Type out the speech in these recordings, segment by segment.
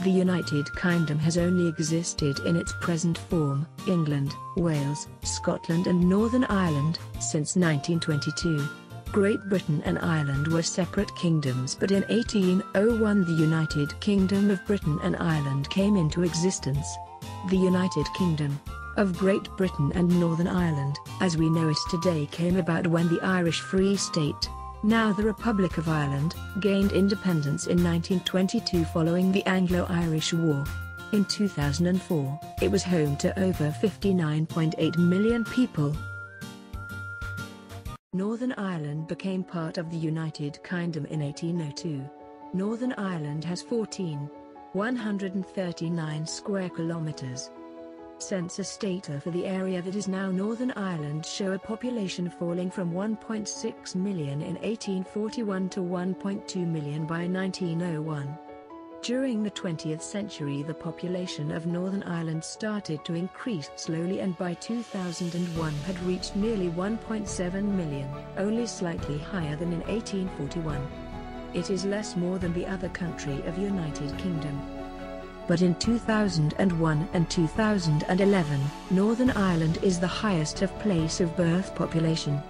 The United Kingdom has only existed in its present form, England, Wales, Scotland and Northern Ireland, since 1922. Great Britain and Ireland were separate kingdoms, but in 1801 the United Kingdom of Britain and Ireland came into existence. The United Kingdom of Great Britain and Northern Ireland, as we know it today, came about when the Irish Free State, now the Republic of Ireland, gained independence in 1922 following the Anglo-Irish War. In 2004, it was home to over 59.8 million people. Northern Ireland became part of the United Kingdom in 1802. Northern Ireland has 139 square kilometers. Census data for the area that is now Northern Ireland show a population falling from 1.6 million in 1841 to 1.2 million by 1901. During the 20th century the population of Northern Ireland started to increase slowly and by 2001 had reached nearly 1.7 million, only slightly higher than in 1841. It is less more than the other country of United Kingdom. But in 2001 and 2011, Northern Ireland is the highest of place of birth population.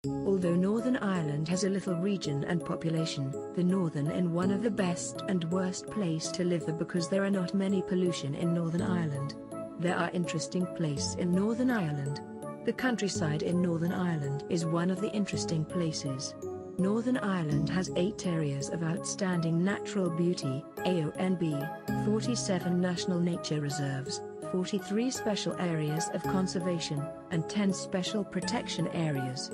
Although Northern Ireland has a little region and population, the Northern is one of the best and worst place to live because there are not many pollution in Northern Ireland. There are interesting places in Northern Ireland. The countryside in Northern Ireland is one of the interesting places. Northern Ireland has 8 areas of outstanding natural beauty, AONB, 47 national nature reserves, 43 special areas of conservation, and 10 special protection areas.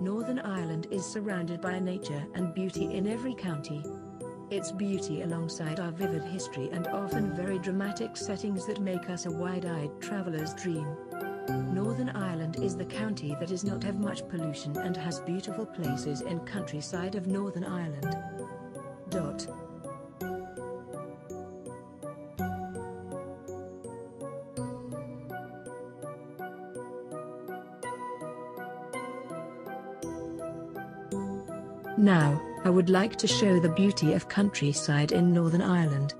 Northern Ireland is surrounded by nature and beauty in every county. Its beauty alongside our vivid history and often very dramatic settings that make us a wide-eyed traveler's dream. Northern Ireland is the county that does not have much pollution and has beautiful places in countryside of Northern Ireland. Now, I would like to show the beauty of countryside in Northern Ireland.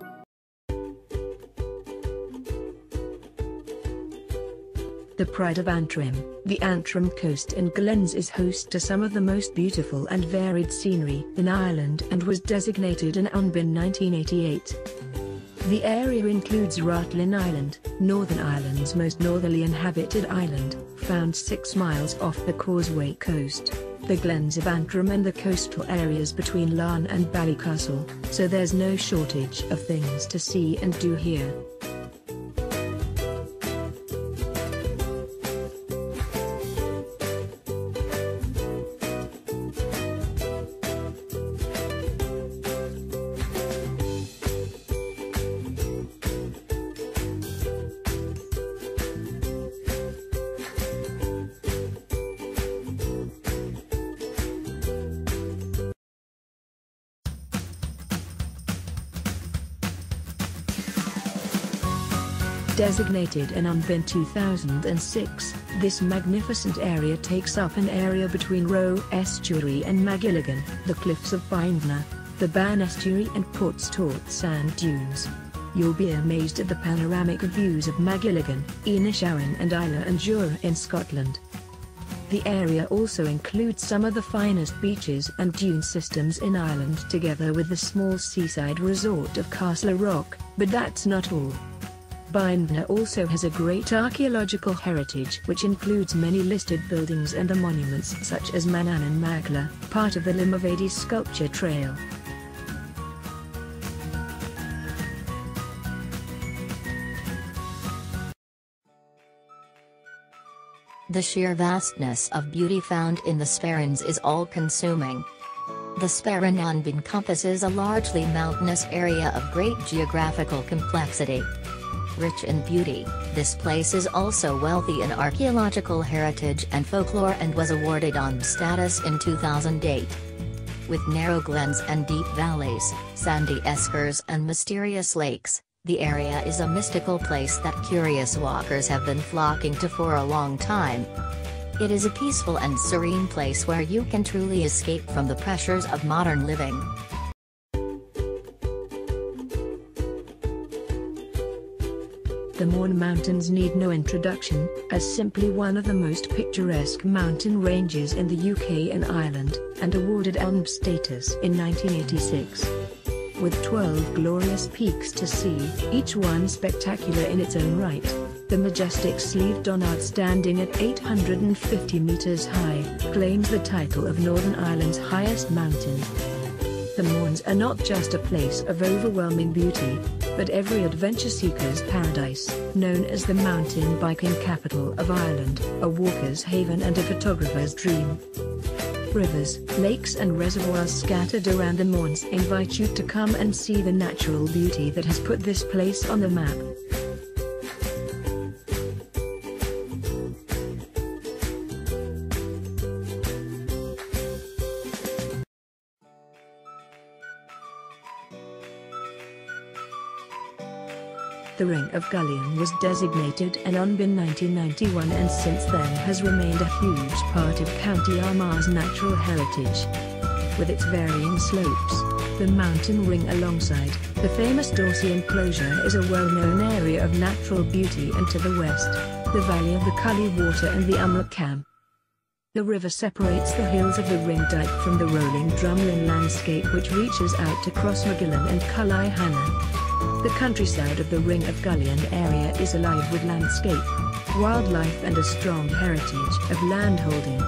The Pride of Antrim. The Antrim coast and glens is host to some of the most beautiful and varied scenery in Ireland and was designated an UNB in 1988. The area includes Rathlin Island, Northern Ireland's most northerly inhabited island, found 6 miles off the Causeway coast, the glens of Antrim and the coastal areas between Larne and Ballycastle, so there's no shortage of things to see and do here. Designated an UNB in 2006, this magnificent area takes up an area between Roe Estuary and Magilligan, the cliffs of Bindna, the Bann Estuary and Portstewart sand dunes. You'll be amazed at the panoramic views of Magilligan, Inishowen and Isla and Jura in Scotland. The area also includes some of the finest beaches and dune systems in Ireland together with the small seaside resort of Castle Rock, but that's not all. Bindna also has a great archaeological heritage which includes many listed buildings and the monuments such as Manannán Magla, part of the Limavady Sculpture Trail. The sheer vastness of beauty found in the Sperrins is all-consuming. The Sperrin UNB encompasses a largely mountainous area of great geographical complexity. Rich in beauty, this place is also wealthy in archaeological heritage and folklore and was awarded UNB status in 2008. With narrow glens and deep valleys, sandy eskers and mysterious lakes, the area is a mystical place that curious walkers have been flocking to for a long time. It is a peaceful and serene place where you can truly escape from the pressures of modern living. The Mourne Mountains need no introduction, as simply one of the most picturesque mountain ranges in the UK and Ireland, and awarded ELM status in 1986. With 12 glorious peaks to see, each one spectacular in its own right, the majestic Slieve Donard, standing at 850 meters high, claims the title of Northern Ireland's highest mountain. The Mournes are not just a place of overwhelming beauty, but every adventure seeker's paradise, known as the mountain biking capital of Ireland, a walker's haven and a photographer's dream. Rivers, lakes and reservoirs scattered around the Mournes invite you to come and see the natural beauty that has put this place on the map. The Ring of Gullion was designated an UNB in 1991 and since then has remained a huge part of County Armagh's natural heritage. With its varying slopes, the mountain ring alongside the famous Dorsey enclosure is a well-known area of natural beauty, and to the west, the valley of the Cully Water and the Umlocham. The river separates the hills of the Ring Dyke from the rolling drumlin landscape which reaches out to Crossmagillan and Cullyhanna. The countryside of the Ring of Gullion area is alive with landscape, wildlife and a strong heritage of landholding.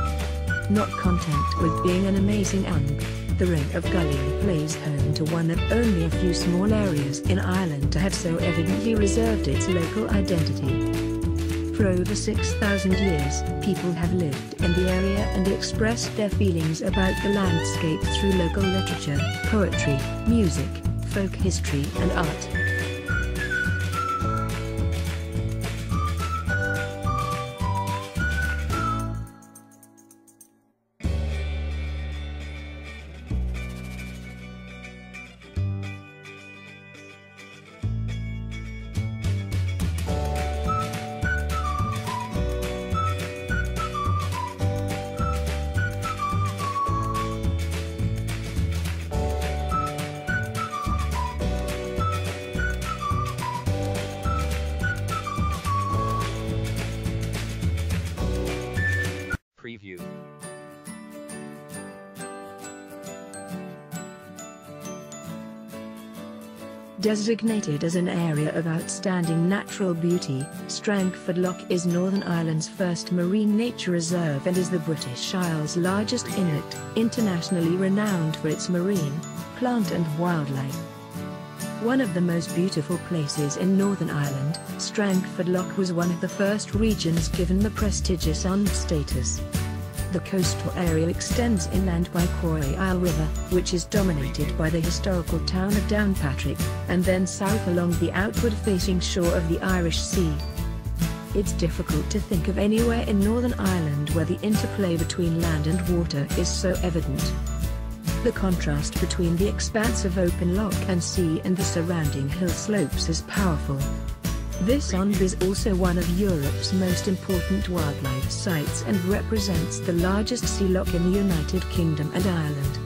Not content with being an amazing UNB, the Ring of Gullion plays home to one of only a few small areas in Ireland to have so evidently reserved its local identity. For over 6,000 years, people have lived in the area and expressed their feelings about the landscape through local literature, poetry, music, folk history and art. Preview. Designated as an area of outstanding natural beauty, Strangford Lough is Northern Ireland's first marine nature reserve and is the British Isles' largest inlet, internationally renowned for its marine, plant and wildlife. One of the most beautiful places in Northern Ireland, Strangford Lough was one of the first regions given the prestigious UNB status. The coastal area extends inland by Coire Isle River, which is dominated by the historical town of Downpatrick, and then south along the outward-facing shore of the Irish Sea. It's difficult to think of anywhere in Northern Ireland where the interplay between land and water is so evident. The contrast between the expanse of open loch and sea and the surrounding hill slopes is powerful. This UNB is also one of Europe's most important wildlife sites and represents the largest sea loch in the United Kingdom and Ireland.